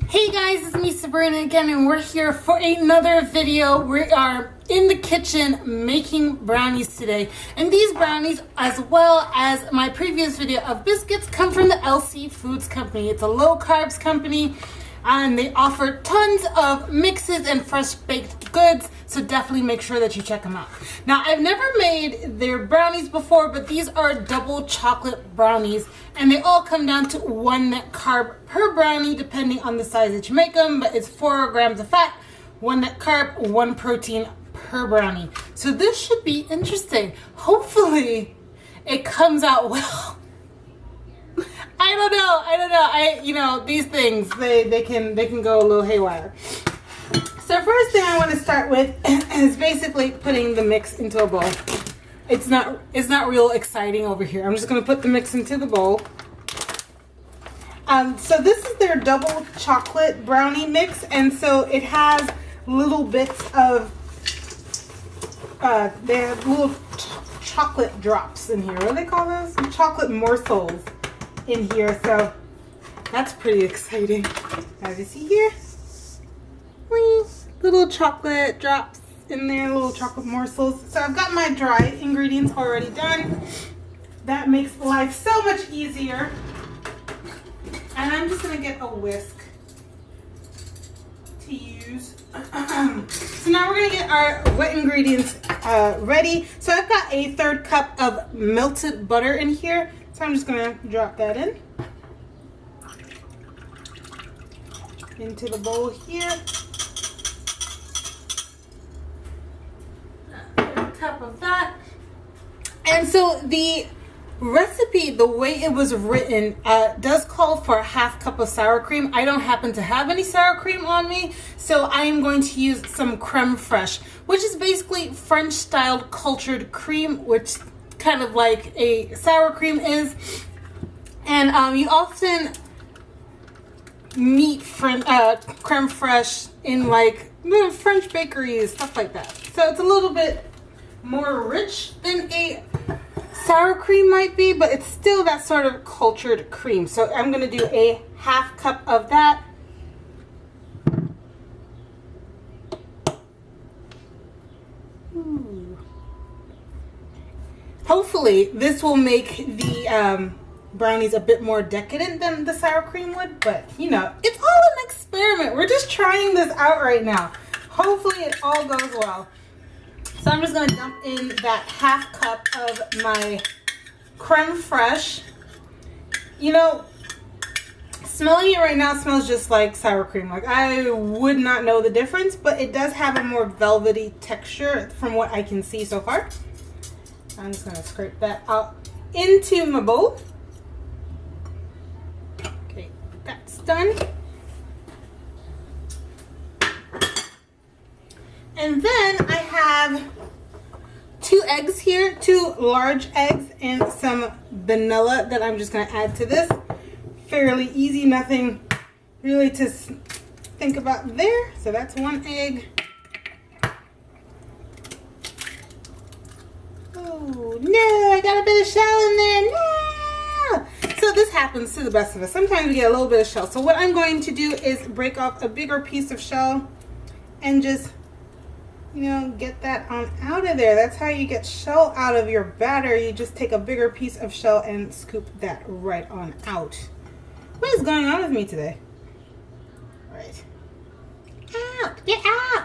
Hey guys, it's me Sabrina again, and we're here for another video. We are in the kitchen making brownies today, and these brownies, as well as my previous video of biscuits, come from the LC Foods company. It's a low carbs company, and they offer tons of mixes and fresh baked goods, so definitely make sure that you check them out. Now, I've never made their brownies before, but these are double chocolate brownies, and they all come down to 1 net carb per brownie, depending on the size that you make them, but it's 4 grams of fat, 1 net carb, 1 protein per brownie. So this should be interesting. Hopefully it comes out well. I don't know. These things, they can go a little haywire. So first thing I want to start with is basically putting the mix into a bowl. It's not real exciting over here. I'm just going to put the mix into the bowl. So this is their double chocolate brownie mix, and so it has little bits of they have little chocolate drops in here. What do they call those? Chocolate morsels in here. So that's pretty exciting. As you see here, little chocolate drops in there, little chocolate morsels. So I've got my dry ingredients already done. That makes life so much easier. And I'm just gonna get a whisk to use. So now we're gonna get our wet ingredients ready. So I've got a 1/3 cup of melted butter in here. So I'm just gonna drop that into the bowl here. Cup of that. And so the recipe, the way it was written, does call for 1/2 cup of sour cream. I don't happen to have any sour cream on me, so I am going to use some creme fraiche, which is basically French styled cultured cream, which kind of like a sour cream is. And you often meet creme fraiche in like French bakeries, stuff like that. So it's a little bit more rich than a sour cream might be, but it's still that sort of cultured cream. So I'm going to do a 1/2 cup of that. Ooh. Hopefully this will make the brownies a bit more decadent than the sour cream would, but you know, it's all an experiment. We're just trying this out right now. Hopefully it all goes well. So I'm just going to dump in that 1/2 cup of my creme fraiche. You know, smelling it right now smells just like sour cream. Like, I would not know the difference, but it does have a more velvety texture from what I can see so far. I'm just going to scrape that out into my bowl. Okay, that's done. And then I have 2 eggs here, 2 large eggs, and some vanilla that I'm just going to add to this. Fairly easy, nothing really to think about there. So that's 1 egg. Oh no, I got a bit of shell in there. No! So this happens to the best of us. Sometimes we get a little bit of shell. So what I'm going to do is break off a bigger piece of shell and just, you know, get that on out of there. That's how you get shell out of your batter. You just take a bigger piece of shell and scoop that right on out. What is going on with me today? All right. Out! Get out!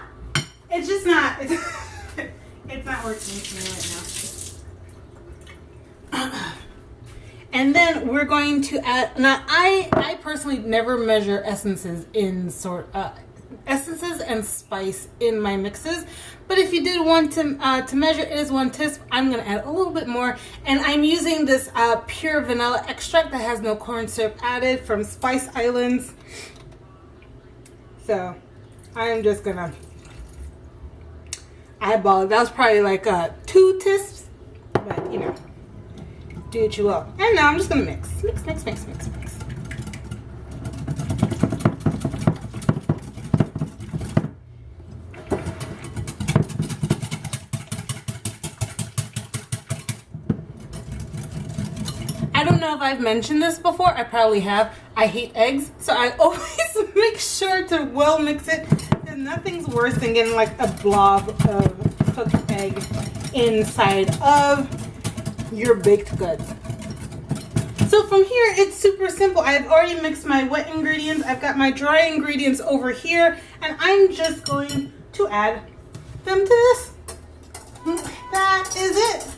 It's just not, it's not working for me right now. And then we're going to add, now I personally never measure essences in essences and spice in my mixes, but if you did want to measure, it is 1 teaspoon. I'm going to add a little bit more, and I'm using this pure vanilla extract that has no corn syrup added from Spice Islands. So I'm just gonna eyeball it. That was probably like 2 teaspoons, but you know, do what you will. And now I'm just gonna mix. I don't know if I've mentioned this before. I probably have. I hate eggs, so I always make sure to well mix it, because nothing's worse than getting like a blob of cooked egg inside of your baked goods. So from here, it's super simple. I've already mixed my wet ingredients. I've got my dry ingredients over here, and I'm just going to add them to this. That is it.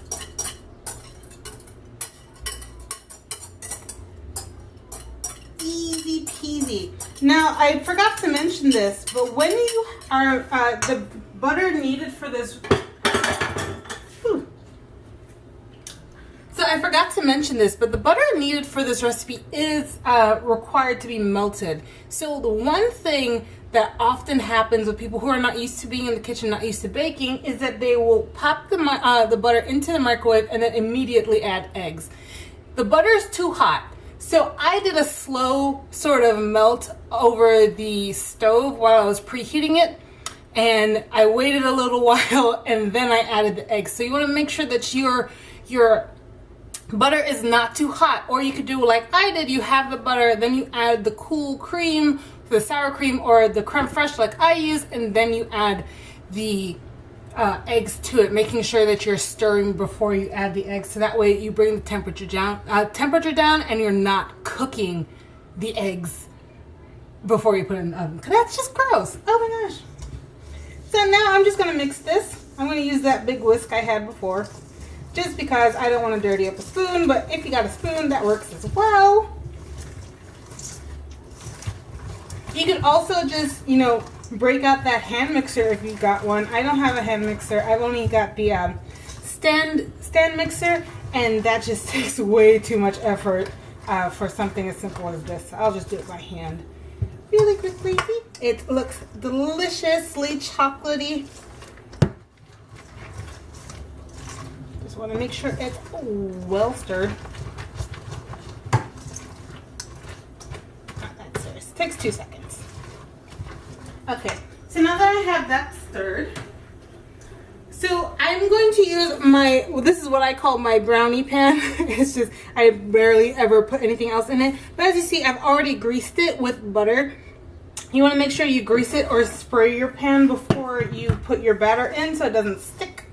Easy peasy. Now, I forgot to mention this, but when you are, the butter needed for this, I forgot to mention this, but the butter needed for this recipe is required to be melted. So the one thing that often happens with people who are not used to being in the kitchen, not used to baking, is that they will pop the butter into the microwave and then immediately add eggs. The butter is too hot. So I did a slow sort of melt over the stove while I was preheating it. And I waited a little while and then I added the eggs. So you want to make sure that your butter is not too hot, or you could do like I did. You have the butter, then you add the cool cream, the sour cream, or the creme fraiche like I use, and then you add the eggs to it, making sure that you're stirring before you add the eggs, so that way you bring the temperature down, and you're not cooking the eggs before you put it in the oven, because that's just gross. Oh my gosh. So now I'm just going to mix this. I'm going to use that big whisk I had before, just because I don't want to dirty up a spoon, but if you got a spoon, that works as well. You could also just, you know, break out that hand mixer if you got one. I don't have a hand mixer. I've only got the stand mixer, and that just takes way too much effort for something as simple as this. I'll just do it by hand really quickly. It looks deliciously chocolatey. Just want to make sure it's well stirred. Not that serious. It takes 2 seconds. Okay, so now that I have that stirred, so I'm going to use my, well, this is what I call my brownie pan. It's just, I barely ever put anything else in it. But as you see, I've already greased it with butter. You want to make sure you grease it or spray your pan before you put your batter in so it doesn't stick.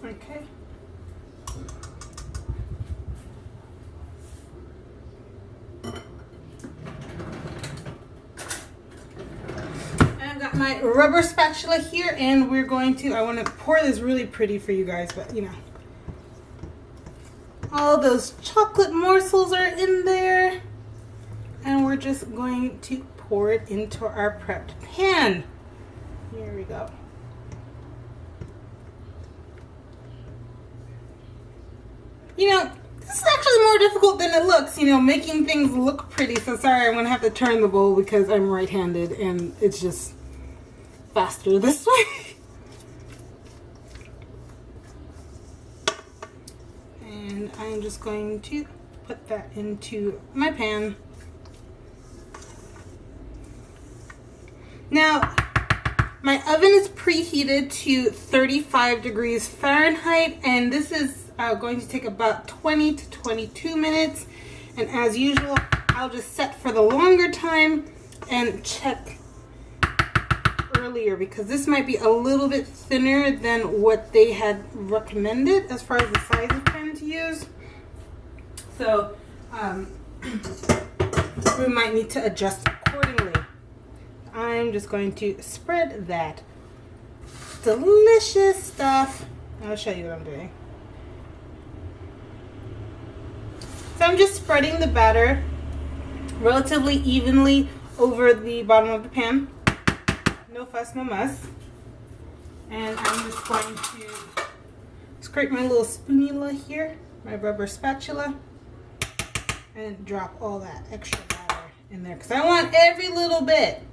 Okay. I've got my rubber spatula here, and we're going to, I want to pour this really pretty for you guys, but you know, all those chocolate morsels are in there, and we're just going to pour it into our prepped pan. Here we go. You know, this is actually more difficult than it looks, you know, making things look pretty. So sorry, I'm going to have to turn the bowl because I'm right-handed and it's just faster this way. And I'm just going to put that into my pan. Now, my oven is preheated to 35 degrees Fahrenheit, and this is going to take about 20 to 22 minutes. And as usual, I'll just set for the longer time and check earlier, because this might be a little bit thinner than what they had recommended as far as the size of pan to use. So we might need to adjust accordingly. I'm just going to spread that delicious stuff. I'll show you what I'm doing. So I'm just spreading the batter relatively evenly over the bottom of the pan. No fuss, no muss. And I'm just going to scrape my little spoonula here, my rubber spatula, and drop all that extra batter in there, because I want every little bit.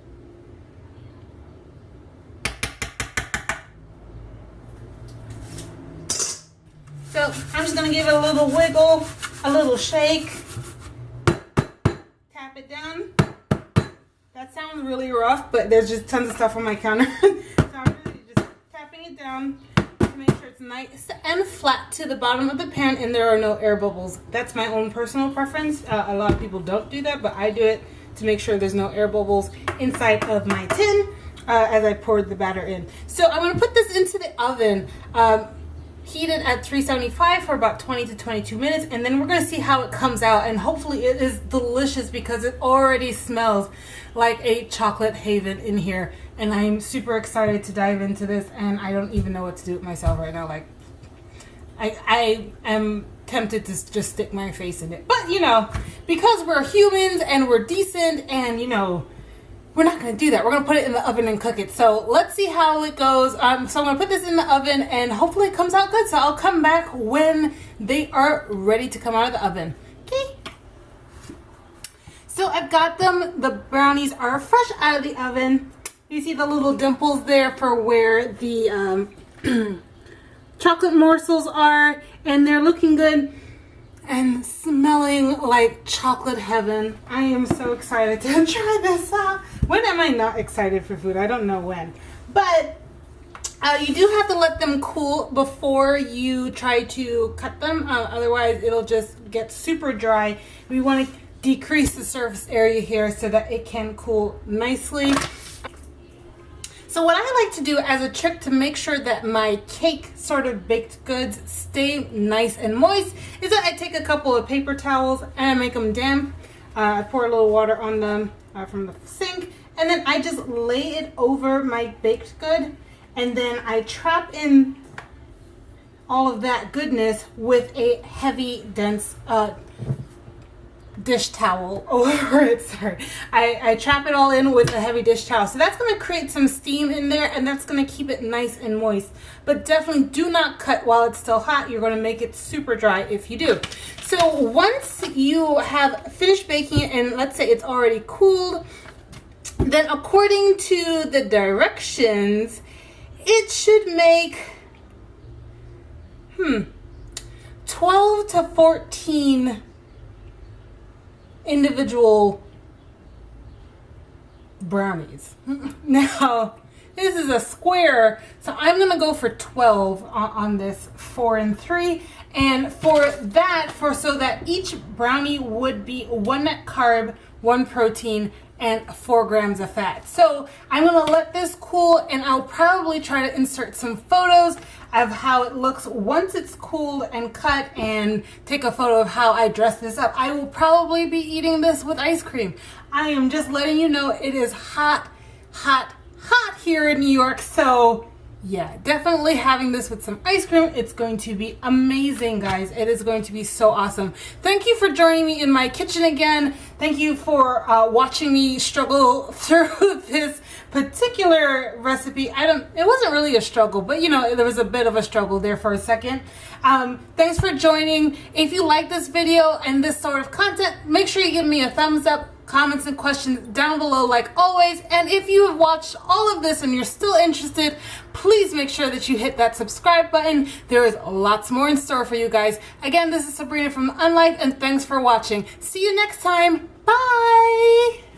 So I'm just going to give it a little wiggle, a little shake, tap it down. That sounds really rough, but there's just tons of stuff on my counter. So I'm really just tapping it down to make sure it's nice and flat to the bottom of the pan and there are no air bubbles. That's my own personal preference. A lot of people don't do that, but I do it to make sure there's no air bubbles inside of my tin as I poured the batter in. So I'm going to put this into the oven, heated at 375 for about 20 to 22 minutes, and then we're going to see how it comes out, and hopefully it is delicious because it already smells like a chocolate haven in here, and I'm super excited to dive into this, and I don't even know what to do with myself right now. Like, I am tempted to just stick my face in it, but you know, because we're humans and we're decent, and you know, we're not going to do that. We're going to put it in the oven and cook it. So let's see how it goes. So I'm going to put this in the oven and hopefully it comes out good. So I'll come back when they are ready to come out of the oven. Okay. So I've got them. The brownies are fresh out of the oven. You see the little dimples there for where the chocolate morsels are. And they're looking good and smelling like chocolate heaven. I am so excited to try this out. When am I not excited for food? I don't know when. But you do have to let them cool before you try to cut them. Otherwise, it'll just get super dry. We want to decrease the surface area here so that it can cool nicely. So what I like to do as a trick to make sure that my cake sort of baked goods stay nice and moist is that I take a couple of paper towels and I make them damp. I pour a little water on them from the sink, and then I just lay it over my baked good, and then I trap in all of that goodness with a heavy, dense dish towel over it. Sorry, I trap it all in with a heavy dish towel. So that's going to create some steam in there, and that's going to keep it nice and moist. But definitely do not cut while it's still hot. You're going to make it super dry if you do. So once you have finished baking it, and let's say it's already cooled, then according to the directions, it should make 12 to 14 individual brownies. Now, this is a square, so I'm gonna go for 12 on this 4 and 3. And for that, so that each brownie would be 1 net carb, 1 protein, and 4 grams of fat. So I'm gonna let this cool, and I'll probably try to insert some photos of how it looks once it's cooled and cut, and take a photo of how I dress this up. I will probably be eating this with ice cream. I am just letting you know it is hot, hot, hot here in New York. So yeah, definitely having this with some ice cream. It's going to be amazing, guys. It is going to be so awesome. Thank you for joining me in my kitchen again. Thank you for watching me struggle through this particular recipe. It wasn't really a struggle, but you know, there was a bit of a struggle there for a second. Thanks for joining. If you like this video and this sort of content, make sure you give me a thumbs up, comments and questions down below like always. And if you have watched all of this and you're still interested, please make sure that you hit that subscribe button. There is lots more in store for you guys. Again, this is Sabrina from Unlife, and thanks for watching. See you next time. Bye!